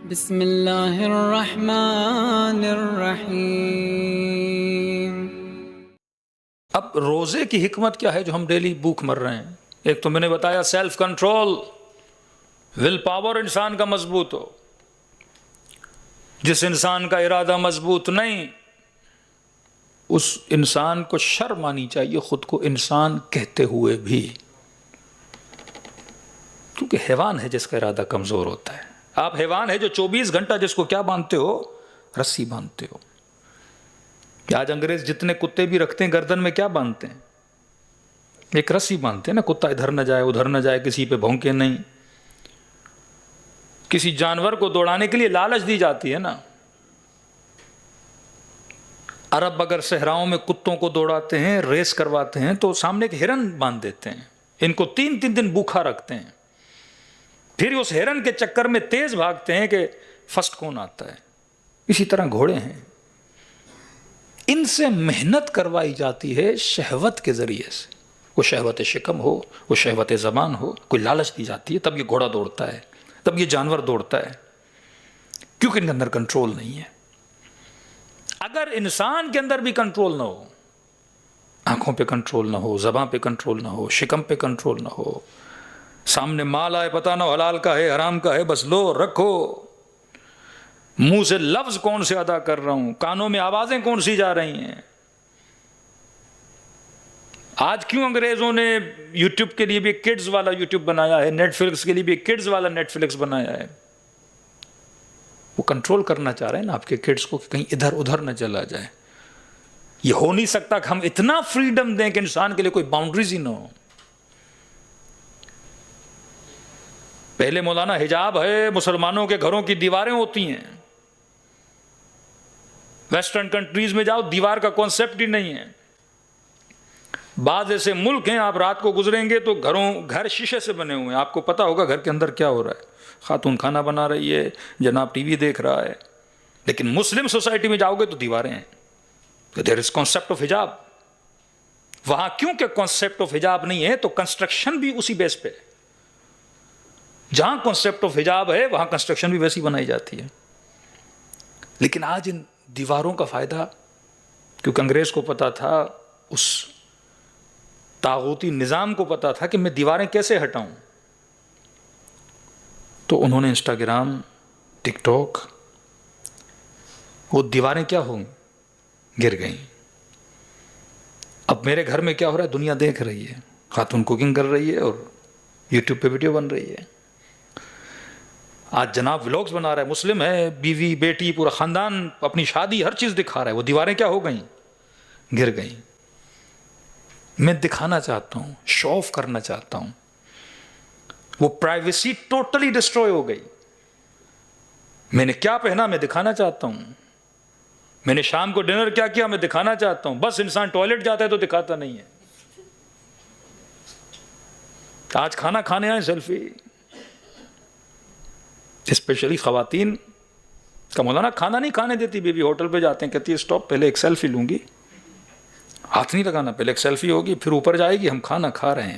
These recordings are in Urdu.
بسم اللہ الرحمن الرحیم۔ اب روزے کی حکمت کیا ہے جو ہم ڈیلی بھوک مر رہے ہیں؟ ایک تو میں نے بتایا سیلف کنٹرول، ول پاور انسان کا مضبوط ہو۔ جس انسان کا ارادہ مضبوط نہیں، اس انسان کو شرم آنی چاہیے خود کو انسان کہتے ہوئے بھی، کیونکہ حیوان ہے جس کا ارادہ کمزور ہوتا ہے۔ آپ حیوان ہے جو 24 گھنٹہ جس کو کیا باندھتے ہو؟ رسی باندھتے ہو۔ آج انگریز جتنے کتے بھی رکھتے ہیں گردن میں کیا باندھتے ہیں؟ ایک رسی باندھتے ہیں نا، کتا ادھر نہ جائے ادھر نہ جائے، کسی پہ بھونکے نہیں۔ کسی جانور کو دوڑانے کے لیے لالچ دی جاتی ہے نا۔ عرب اگر صحراؤں میں کتوں کو دوڑاتے ہیں، ریس کرواتے ہیں، تو سامنے ایک ہرن باندھ دیتے ہیں، ان کو 3 دن بھوکھا رکھتے ہیں، پھر اس ہرن کے چکر میں تیز بھاگتے ہیں کہ فرسٹ کون آتا ہے۔ اسی طرح گھوڑے ہیں، ان سے محنت کروائی جاتی ہے شہوت کے ذریعے سے، وہ شہوت شکم ہو، وہ شہوت زبان ہو، کوئی لالچ دی جاتی ہے، تب یہ گھوڑا دوڑتا ہے، تب یہ جانور دوڑتا ہے، کیونکہ ان کے اندر کنٹرول نہیں ہے۔ اگر انسان کے اندر بھی کنٹرول نہ ہو، آنکھوں پہ کنٹرول نہ ہو، زبان پہ کنٹرول نہ ہو، شکم پہ کنٹرول نہ ہو، سامنے مال آئے پتہ نہ حلال کا ہے حرام کا ہے، بس لو رکھو، منہ سے لفظ کون سے ادا کر رہا ہوں، کانوں میں آوازیں کون سی جا رہی ہیں۔ آج کیوں انگریزوں نے یوٹیوب کے لیے بھی کڈز والا یوٹیوب بنایا ہے، نیٹ فلکس کے لیے بھی کڈز والا نیٹ فلکس بنایا ہے؟ وہ کنٹرول کرنا چاہ رہے ہیں نا آپ کے کڈز کو کہ کہیں ادھر ادھر نہ چلا جائے۔ یہ ہو نہیں سکتا کہ ہم اتنا فریڈم دیں کہ انسان کے لیے کوئی باؤنڈریز ہی نہ ہو۔ پہلے مولانا حجاب ہے، مسلمانوں کے گھروں کی دیواریں ہوتی ہیں، ویسٹرن کنٹریز میں جاؤ دیوار کا کانسیپٹ ہی نہیں ہے۔ بعض ایسے ملک ہیں آپ رات کو گزریں گے تو گھر شیشے سے بنے ہوئے ہیں، آپ کو پتا ہوگا گھر کے اندر کیا ہو رہا ہے، خاتون کھانا بنا رہی ہے، جناب ٹی وی دیکھ رہا ہے۔ لیکن مسلم سوسائٹی میں جاؤ گے تو دیواریں ہیں، دیر از کانسیپٹ آف حجاب۔ وہاں کیونکہ کانسیپٹ آف حجاب نہیں ہے تو کنسٹرکشن بھی اسی بیس پہ ہے۔ جہاں کانسیپٹ آف حجاب ہے وہاں کنسٹرکشن بھی ویسی بنائی جاتی ہے۔ لیکن آج ان دیواروں کا فائدہ، کیونکہ انگریز کو پتا تھا، اس طاغوتی نظام کو پتا تھا کہ میں دیواریں کیسے ہٹاؤں، تو انہوں نے انسٹاگرام، ٹک ٹاک، وہ دیواریں کیا ہوں گر گئیں۔ اب میرے گھر میں کیا ہو رہا ہے دنیا دیکھ رہی ہے، خاتون کوکنگ کر رہی ہے اور یوٹیوب پہ ویڈیو بن رہی ہے۔ آج جناب ولاگز بنا رہا ہے، مسلم ہے، بیوی بیٹی پورا خاندان اپنی شادی ہر چیز دکھا رہا ہے، وہ دیواریں کیا ہو گئیں؟ گر گئیں۔ میں دکھانا چاہتا ہوں، شو آف کرنا چاہتا ہوں، وہ پرائیویسی ٹوٹلی ڈسٹروائے ہو گئی۔ میں نے کیا پہنا میں دکھانا چاہتا ہوں، میں نے شام کو ڈنر کیا کیا میں دکھانا چاہتا ہوں، بس انسان ٹوائلٹ جاتا ہے تو دکھاتا نہیں ہے۔ آج کھانا کھانے آئے سیلفی، اسپیشلی خواتین کا مولانا کھانا نہیں کھانے دیتی بیوی، ہوٹل پہ جاتے ہیں کہتی ہے سٹاپ پہلے ایک سیلفی لوں گی، ہاتھ نہیں لگانا، پہلے ایک سیلفی ہوگی پھر اوپر جائے گی ہم کھانا کھا رہے ہیں۔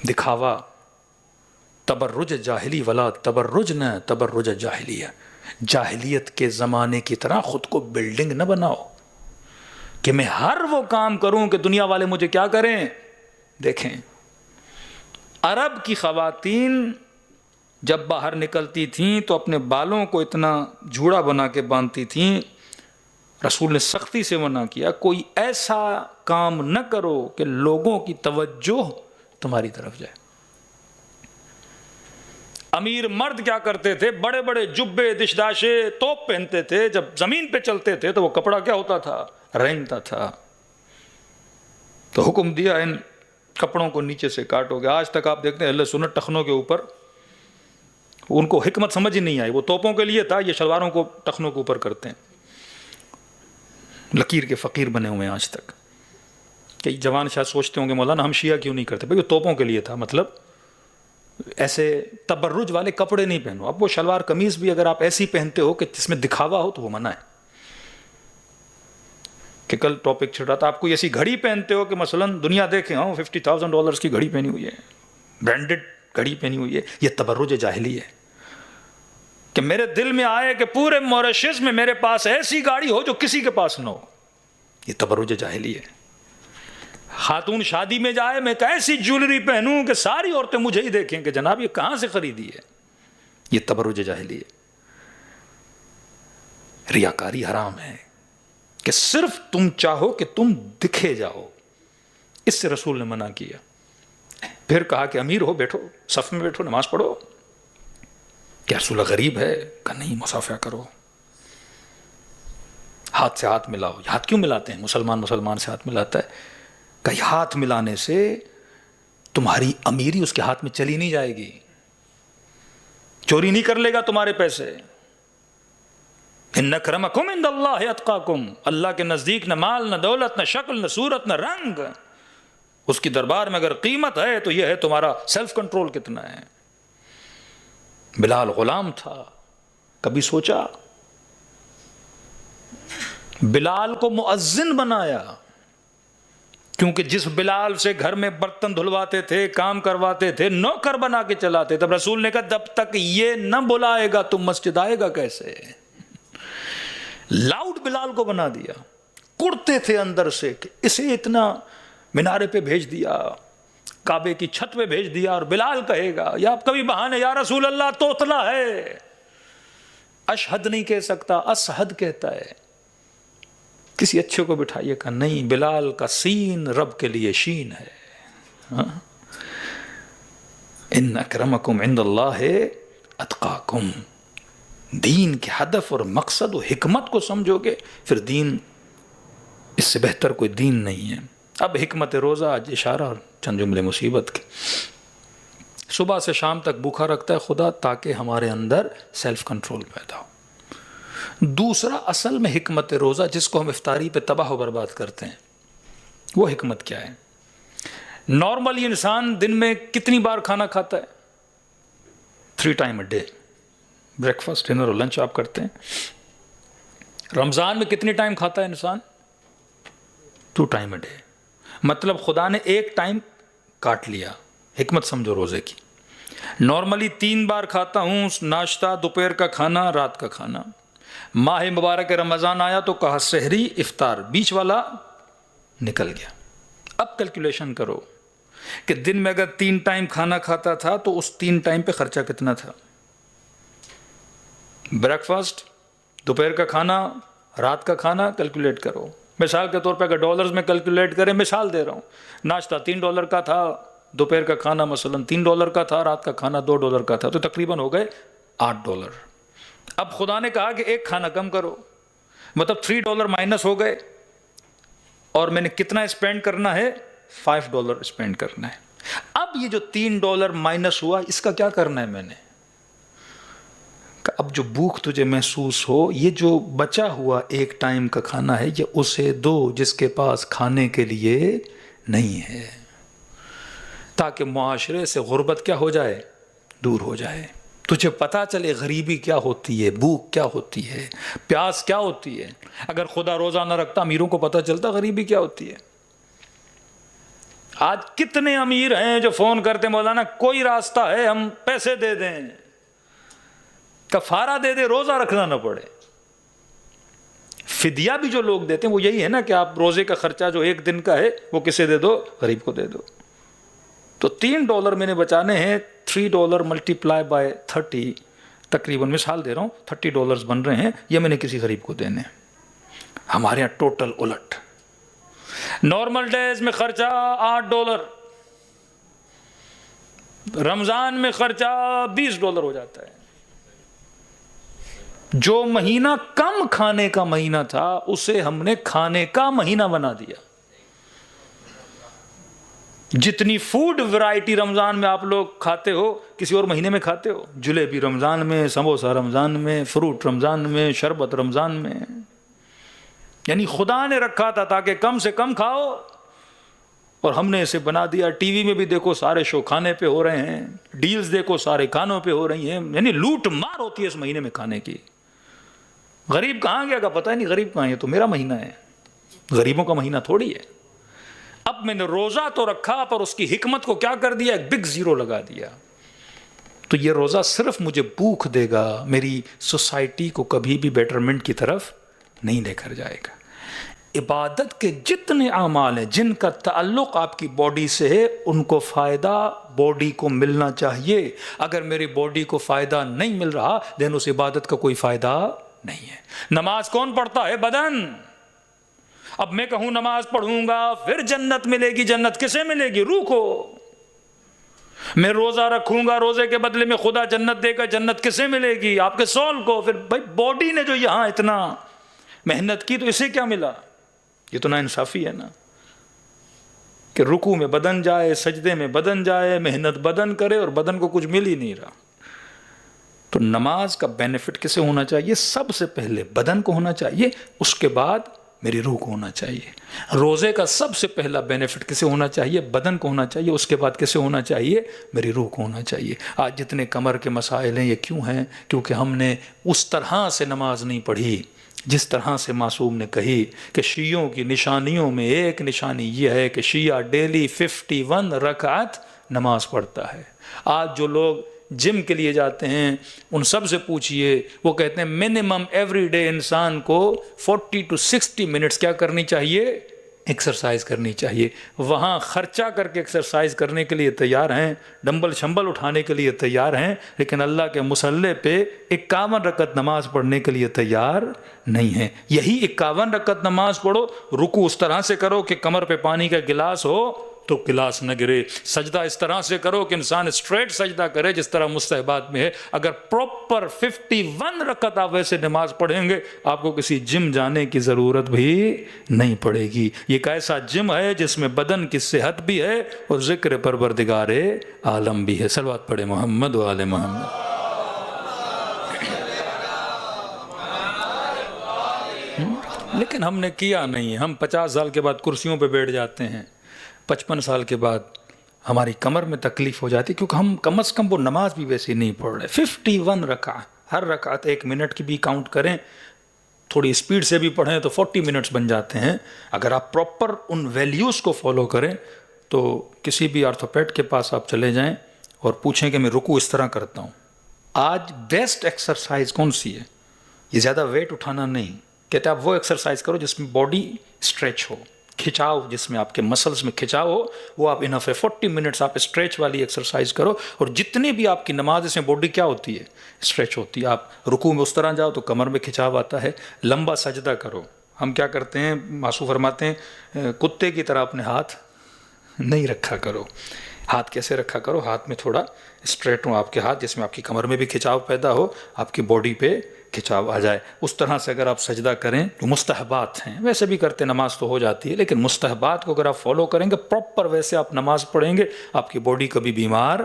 دکھاوا، تبرج جاہلی ولا تبرج نہ تبرج جاہلیہ، جاہلیت کے زمانے کی طرح خود کو بلڈنگ نہ بناؤ کہ میں ہر وہ کام کروں کہ دنیا والے مجھے کیا کریں، دیکھیں۔ عرب کی خواتین جب باہر نکلتی تھیں تو اپنے بالوں کو اتنا جھوڑا بنا کے باندھتی تھیں، رسول نے سختی سے منع کیا کوئی ایسا کام نہ کرو کہ لوگوں کی توجہ تمہاری طرف جائے۔ امیر مرد کیا کرتے تھے؟ بڑے بڑے جبے دشداشے توپ پہنتے تھے، جب زمین پہ چلتے تھے تو وہ کپڑا کیا ہوتا تھا؟ رینگتا تھا۔ تو حکم دیا ان کپڑوں کو نیچے سے کاٹو گے۔ آج تک آپ دیکھتے ہیں اہل سنت ٹخنوں کے اوپر، ان کو حکمت سمجھ ہی نہیں آئی، وہ توپوں کے لیے تھا، یہ شلواروں کو ٹخنوں کے اوپر کرتے ہیں۔ لکیر کے فقیر بنے ہوئے ہیں آج تک۔ کئی جوان شاید سوچتے ہوں گے مولانا ہم شیعہ کیوں نہیں کرتے؟ بھئی وہ توپوں کے لیے تھا، مطلب ایسے تبرج والے کپڑے نہیں پہنو۔ اب وہ شلوار قمیض بھی اگر آپ ایسی پہنتے ہو کہ جس میں دکھاوا ہو تو وہ منع ہے۔ کہ کل ٹاپک چھڑ رہا تھا، آپ کوئی ایسی گھڑی پہنتے ہو کہ مثلا دنیا دیکھیں، ہاں $50,000 کی گھڑی پہنی ہوئی ہے، برانڈڈ گھڑی پہنی ہوئی ہے. یہ تبرج جاہلی ہے کہ میرے دل میں آئے کہ پورے موریشس میں میرے پاس ایسی گاڑی ہو جو کسی کے پاس نہ ہو. یہ تبرج جاہلی ہے. خاتون شادی میں جائے میں ایک ایسی جولری پہنوں کہ ساری عورتیں مجھے ہی دیکھیں کہ جناب یہ کہاں سے خریدی ہے. یہ تبرج جاہلی ہے. ریاکاری حرام ہے کہ صرف تم چاہو کہ تم دکھے جاؤ. اس سے رسول نے منع کیا. پھر کہا کہ امیر ہو بیٹھو, صف میں بیٹھو, نماز پڑھو. کیا رسول غریب ہے؟ کہا نہیں, مصافحہ کرو, ہاتھ سے ہاتھ ملاؤ. ہاتھ کیوں ملاتے ہیں؟ مسلمان سے ہاتھ ملاتا ہے. کہ ہاتھ ملانے سے تمہاری امیری اس کے ہاتھ میں چلی نہیں جائے گی, چوری نہیں کر لے گا تمہارے پیسے. ان اکرمکم عند اللہ اتقاکم, اللہ کے نزدیک نہ مال نہ دولت نہ شکل نہ صورت نہ رنگ, اس کی دربار میں اگر قیمت ہے تو یہ ہے تمہارا سیلف کنٹرول کتنا ہے. بلال غلام تھا, کبھی سوچا؟ بلال کو مؤذن بنایا کیونکہ جس بلال سے گھر میں برتن دھلواتے تھے, کام کرواتے تھے, نوکر بنا کے چلاتے. تب رسول نے کہا جب تک یہ نہ بلائے گا تو مسجد آئے گا کیسے؟ لاؤڈ بلال کو بنا دیا. کڑتے تھے اندر سے کہ اسے اتنا مینارے پہ بھیج دیا, کعبے کی چھت پہ بھیج دیا, اور بلال کہے گا یا آپ کبھی بہانے یا رسول اللہ توتلا ہے, اشہد نہیں کہہ سکتا, اسہد کہتا ہے. کسی اچھے کو بٹھائیے کہ نہیں, بلال کا سین رب کے لیے شین ہے. ان اکرمکم عند اللہ اتقاکم. دین کے ہدف اور مقصد و حکمت کو سمجھو گے پھر دین, اس سے بہتر کوئی دین نہیں ہے. اب حکمت روزہ, آج اشارہ اور چند جملے مصیبت کے. صبح سے شام تک بھوکا رکھتا ہے خدا تاکہ ہمارے اندر سیلف کنٹرول پیدا ہو. دوسرا اصل میں حکمت روزہ جس کو ہم افطاری پہ تباہ و برباد کرتے ہیں, وہ حکمت کیا ہے؟ نارملی انسان دن میں کتنی بار کھانا کھاتا ہے؟ 3 time a day. Break fast, dinner اور لنچ آپ کرتے ہیں. رمضان میں کتنی ٹائم کھاتا ہے انسان؟ 2 ٹائم اے ڈے. مطلب خدا نے 1 ٹائم کاٹ لیا. حکمت سمجھو روزے کی. نارملی 3 بار کھاتا ہوں, ناشتہ, دوپہر کا کھانا, رات کا کھانا. ماہ مبارک رمضان آیا تو کہا سحری, افطار, بیچ والا نکل گیا. اب کیلکولیشن کرو کہ دن میں اگر 3 ٹائم کھانا کھاتا تھا تو اس 3 ٹائم پہ خرچہ کتنا تھا؟ بریک فاسٹ, دوپہر کا کھانا, رات کا کھانا, کیلکولیٹ کرو. مثال کے طور پہ اگر ڈالرز میں کیلکولیٹ کریں, مثال دے رہا ہوں, ناشتہ $3 کا تھا, دوپہر کا کھانا مثلا $3 کا تھا, رات کا کھانا $2 کا تھا, تو تقریباً ہو گئے $8. اب خدا نے کہا کہ 1 کھانا کم کرو, مطلب $3 مائنس ہو گئے, اور میں نے کتنا اسپینڈ کرنا ہے؟ $5 اسپینڈ کرنا ہے. اب یہ جو $3 مائنس ہوا, اس کا کیا کرنا ہے میں نے؟ اب جو بھوک تجھے محسوس ہو, یہ جو بچا ہوا 1 ٹائم کا کھانا ہے, یہ اسے دو جس کے پاس کھانے کے لیے نہیں ہے, تاکہ معاشرے سے غربت کیا ہو جائے؟ دور ہو جائے. تجھے پتا چلے غریبی کیا ہوتی ہے, بھوک کیا ہوتی ہے, پیاس کیا ہوتی ہے. اگر خدا روزہ نہ رکھتا, امیروں کو پتا چلتا غریبی کیا ہوتی ہے. آج کتنے امیر ہیں جو فون کرتے, مولانا کوئی راستہ ہے ہم پیسے دے دیں, کفارہ دے دے, روزہ رکھنا نہ پڑے. فدیہ بھی جو لوگ دیتے ہیں وہ یہی ہے نا کہ آپ روزے کا خرچہ جو 1 دن کا ہے وہ کسے دے دو؟ غریب کو دے دو. تو $3 میں نے بچانے ہیں, $3 ملٹیپلائی بائی 30, تقریباً مثال دے رہا ہوں $30 بن رہے ہیں, یہ میں نے کسی غریب کو دینے. ہمارے یہاں ٹوٹل الٹ. نارمل ڈیز میں خرچہ $8, رمضان میں خرچہ $20 ہو جاتا ہے. جو مہینہ کم کھانے کا مہینہ تھا اسے ہم نے کھانے کا مہینہ بنا دیا. جتنی فوڈ ورائٹی رمضان میں آپ لوگ کھاتے ہو کسی اور مہینے میں کھاتے ہو؟ جلیبی رمضان میں, سموسہ رمضان میں, فروٹ رمضان میں, شربت رمضان میں. یعنی خدا نے رکھا تھا تاکہ کم سے کم کھاؤ, اور ہم نے اسے بنا دیا. ٹی وی میں بھی دیکھو سارے شو کھانے پہ ہو رہے ہیں, ڈیلز دیکھو سارے کھانوں پہ ہو رہی ہیں. یعنی لوٹ مار ہوتی ہے اس مہینے میں کھانے کی. غریب کہاں گیا کا پتہ ہی نہیں, غریب کہاں ہے, تو میرا مہینہ ہے, غریبوں کا مہینہ تھوڑی ہے. اب میں نے روزہ تو رکھا پر اس کی حکمت کو کیا کر دیا؟ ایک بگ زیرو لگا دیا. تو یہ روزہ صرف مجھے بھوک دے گا، میری سوسائٹی کو کبھی بھی بیٹرمنٹ کی طرف نہیں لے کر جائے گا۔ عبادت کے جتنے اعمال ہیں جن کا تعلق آپ کی باڈی سے ہے، ان کو فائدہ باڈی کو ملنا چاہیے۔ اگر میری باڈی کو فائدہ نہیں مل رہا دین اس عبادت کا کوئی فائدہ نہیں ہے۔ نماز کون پڑھتا ہے؟ بدن۔ اب میں کہوں نماز پڑھوں گا پھر جنت ملے گی، جنت کسے ملے گی؟ روح کو۔ میں روزہ رکھوں گا، روزے کے بدلے میں خدا جنت دے گا، جنت کسے ملے گی؟ آپ کے سول کو۔ پھر بھائی باڈی نے جو یہاں اتنا محنت کی تو اسے کیا ملا؟ یہ تو ناانصافی ہے نا، کہ رکوع میں بدن جائے، سجدے میں بدن جائے، محنت بدن کرے اور بدن کو کچھ مل ہی نہیں رہا۔ تو نماز کا بینیفٹ کسے ہونا چاہیے؟ سب سے پہلے بدن کو ہونا چاہیے، اس کے بعد میری روح کو ہونا چاہیے۔ روزے کا سب سے پہلا بینیفٹ کسے ہونا چاہیے؟ بدن کو ہونا چاہیے، اس کے بعد کسے ہونا چاہیے؟ میری روح کو ہونا چاہیے۔ آج جتنے کمر کے مسائل ہیں یہ کیوں ہیں؟ کیونکہ ہم نے اس طرح سے نماز نہیں پڑھی جس طرح سے معصوم نے کہی کہ شیعوں کی نشانیوں میں ایک نشانی یہ ہے کہ شیعہ ڈیلی 51 رکعت نماز پڑھتا ہے۔ آج جو لوگ جم کے لیے جاتے ہیں ان سب سے پوچھئے، وہ کہتے ہیں منیمم ایوری ڈے انسان کو 40 to 60 منٹس کیا کرنی چاہیے؟ ایکسرسائز کرنی چاہیے۔ وہاں خرچہ کر کے ایکسرسائز کرنے کے لیے تیار ہیں، ڈمبل شمبل اٹھانے کے لیے تیار ہیں، لیکن اللہ کے مصلی پہ 51 رکعت نماز پڑھنے کے لیے تیار نہیں ہیں۔ یہی 51 رکعت نماز پڑھو، رکوع اس طرح سے کرو کہ کمر پہ پانی کا گلاس ہو تو گلاس نہ گرے، سجدہ اس طرح سے کرو کہ انسان اسٹریٹ سجدہ کرے جس طرح مستحبات میں ہے۔ اگر پراپر 51 رکعت آپ ویسے نماز پڑھیں گے آپ کو کسی جم جانے کی ضرورت بھی نہیں پڑے گی۔ یہ ایک ایسا جم ہے جس میں بدن کی صحت بھی ہے اور ذکر پروردگار عالم بھی ہے۔ صلوات پڑھے محمد و آل محمد۔ لیکن ہم نے کیا نہیں، ہم 50 سال کے بعد کرسیوں پہ بیٹھ جاتے ہیں، 55 سال کے بعد ہماری کمر میں تکلیف ہو جاتی کیونکہ ہم کم از کم وہ نماز بھی ویسے نہیں پڑھ رہے۔ 51 رکعت، ہر رکعت 1 منٹ کی بھی کاؤنٹ کریں، تھوڑی اسپیڈ سے بھی پڑھیں تو 40 منٹس بن جاتے ہیں۔ اگر آپ پراپر ان ویلیوز کو فالو کریں تو کسی بھی آرتھوپیڈ کے پاس آپ چلے جائیں اور پوچھیں کہ میں رکوع اس طرح کرتا ہوں۔ آج بیسٹ ایکسرسائز کون سی ہے؟ یہ زیادہ ویٹ اٹھانا نہیں، کہتے ہیں آپ وہ ایکسرسائز کرو جس میں باڈی اسٹریچ ہو، کھچاؤ، جس میں آپ کے مسلز میں کھچاؤ ہو، وہ آپ انف ہے۔ 40 منٹس آپ اسٹریچ والی ایکسرسائز کرو، اور جتنی بھی آپ کی نماز سے باڈی کیا ہوتی ہے؟ اسٹریچ ہوتی ہے۔ آپ رکوع میں اس طرح جاؤ تو کمر میں کھچاؤ آتا ہے۔ لمبا سجدہ کرو۔ ہم کیا کرتے ہیں، معصوم فرماتے ہیں کتے کی طرح اپنے ہاتھ نہیں رکھا کرو۔ ہاتھ کیسے رکھا کرو؟ ہاتھ میں تھوڑا اسٹریٹ ہو آپ کے ہاتھ، جس میں آپ کی کمر میں بھی کھچاؤ پیدا ہو، آپ کی باڈی پہ کھچاؤ آ جائے۔ اس طرح سے اگر آپ سجدہ کریں تو مستحبات ہیں، ویسے بھی کرتے نماز تو ہو جاتی ہے، لیکن مستحبات کو اگر آپ فالو کریں گے، پراپر ویسے آپ نماز پڑھیں گے، آپ کی باڈی کبھی بیمار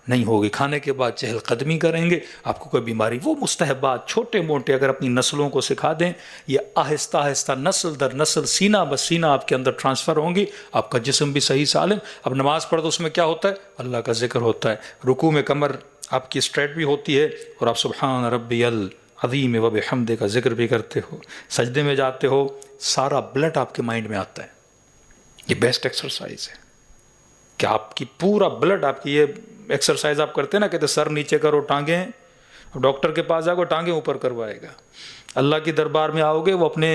نہیں ہوگی۔ کھانے کے بعد چہل قدمی کریں گے، آپ کو کوئی بیماری، وہ مستحبات چھوٹے موٹے اگر اپنی نسلوں کو سکھا دیں، یہ آہستہ آہستہ نسل در نسل سینہ بہ سینہ آپ کے اندر ٹرانسفر ہوں گی، آپ کا جسم بھی صحیح سالم۔ اب نماز پڑھ تو اس میں کیا ہوتا ہے؟ اللہ کا ذکر ہوتا ہے۔ رکوع میں کمر آپ کی اسٹریٹ بھی ہوتی ہے اور آپ سبحان ربی العظیم و بحمدہ کا ذکر بھی کرتے ہو۔ سجدے میں جاتے ہو، سارا بلڈ آپ کے مائنڈ میں آتا ہے۔ یہ بیسٹ ایکسرسائز ہے کہ آپ کی پورا بلڈ، آپ کی یہ ایکسرسائز آپ کرتے ہیں نا، کہتے سر نیچے کرو، ٹانگیں، ڈاکٹر کے پاس جاؤ گے ٹانگیں اوپر کروائے گا، اللہ کی دربار میں آؤ گے وہ اپنے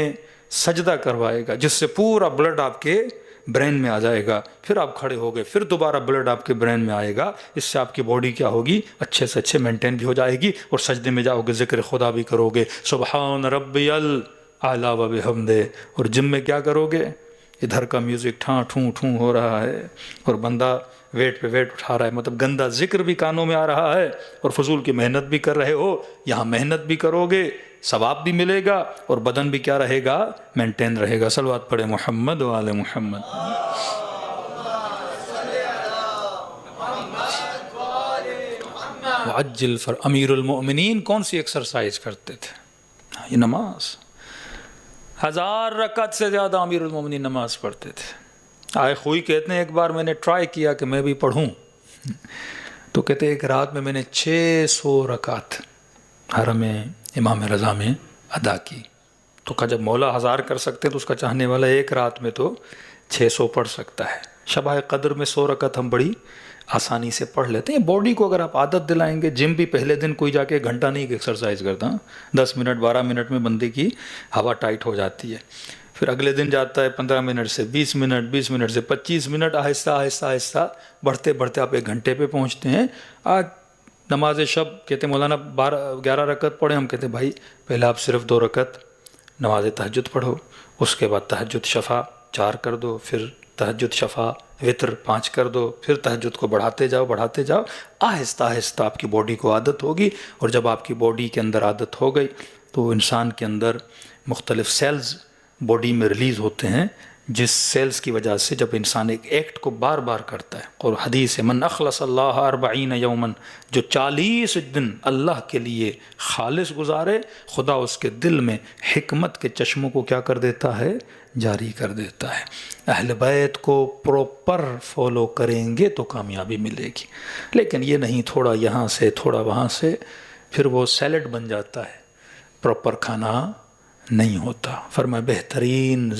سجدہ کروائے گا، جس سے پورا بلڈ آپ کے برین میں آ جائے گا۔ پھر آپ کھڑے ہو گئے، پھر دوبارہ بلڈ آپ کے برین میں آئے گا، اس سے آپ کی باڈی کیا ہوگی؟ اچھے سے اچھے مینٹین بھی ہو جائے گی، اور سجدے میں جاؤ گے ذکر خدا بھی کرو گے، سبحان ربی الاعلیٰ و بحمدہ۔ اور جم میں کیا کرو گے؟ ادھر کا میوزک ٹھاں ٹھوں ٹھوں ہو رہا ہے اور بندہ ویٹ پہ ویٹ اٹھا رہا ہے، مطلب گندا ذکر بھی کانوں میں آ رہا ہے اور فضول کی محنت بھی کر رہے ہو۔ یہاں محنت بھی کرو گے، ثواب بھی ملے گا، اور بدن بھی کیا رہے گا؟ مینٹین رہے گا۔ صلوات پڑھے محمد و آل محمد۔ وعجل امیر المؤمنین کون سی ایکسرسائز کرتے تھے؟ یہ نماز۔ 1000 رکعت سے زیادہ امیر المؤمنین نماز پڑھتے تھے۔ آئے خوئی کہتے ہیں ایک بار میں نے ٹرائی کیا کہ میں بھی پڑھوں، تو کہتے ہیں ایک رات میں نے 600 رکعت حرم امام رضا میں ادا کی۔ تو کہا جب مولا 1000 کر سکتے تو اس کا چاہنے والا ایک رات میں تو 600 پڑھ سکتا ہے۔ شبہ قدر میں 100 رکعت ہم بڑی آسانی سے پڑھ لیتے ہیں. باڈی کو اگر آپ عادت دلائیں گے, جم بھی پہلے دن کوئی جا کے گھنٹہ نہیں ایکسرسائز کرتا, 10 منٹ 12 منٹ میں بندے کی ہوا ٹائٹ ہو جاتی ہے. پھر اگلے دن جاتا ہے 15 منٹ سے 20 منٹ, 20 منٹ سے 25 منٹ, آہستہ آہستہ آہستہ بڑھتے بڑھتے آپ 1 گھنٹے پہ پہنچتے ہیں. آج نماز شب کہتے ہیں مولانا 11 رکعت پڑھیں, ہم کہتے ہیں بھائی پہلے آپ صرف 2 رکعت نماز تہجد پڑھو, اس کے بعد تہجد شفا 4 کر دو, پھر تہجد شفا وطر 5 کر دو, پھر تہجد کو بڑھاتے جاؤ بڑھاتے جاؤ. آہستہ آہستہ آپ کی باڈی کو عادت ہوگی, اور جب آپ کی باڈی کے اندر عادت ہو گئی تو انسان کے اندر مختلف سیلز باڈی میں ریلیز ہوتے ہیں, جس سیلز کی وجہ سے جب انسان ایک ایکٹ کو بار بار کرتا ہے, اور حدیث ہے من اخلص اللہ 40 یومن, جو 40 دن اللہ کے لیے خالص گزارے, خدا اس کے دل میں حکمت کے چشموں کو کیا کر دیتا ہے, جاری کر دیتا ہے. اہل بیت کو پروپر فالو کریں گے تو کامیابی ملے گی, لیکن یہ نہیں تھوڑا یہاں سے تھوڑا وہاں سے, پھر وہ سیلڈ بن جاتا ہے, پراپر کھانا نہیں ہوتا. فرمایا بہترین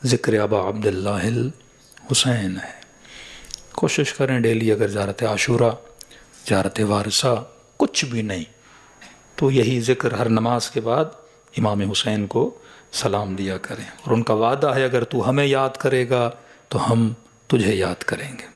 ذکر ابا عبداللہ الحسین ہے. کوشش کریں ڈیلی, اگر زیارت عاشورہ زیارت وارثہ کچھ بھی نہیں تو یہی ذکر ہر نماز کے بعد امام حسین کو سلام دیا کریں, اور ان کا وعدہ ہے اگر تو ہمیں یاد کرے گا تو ہم تجھے یاد کریں گے.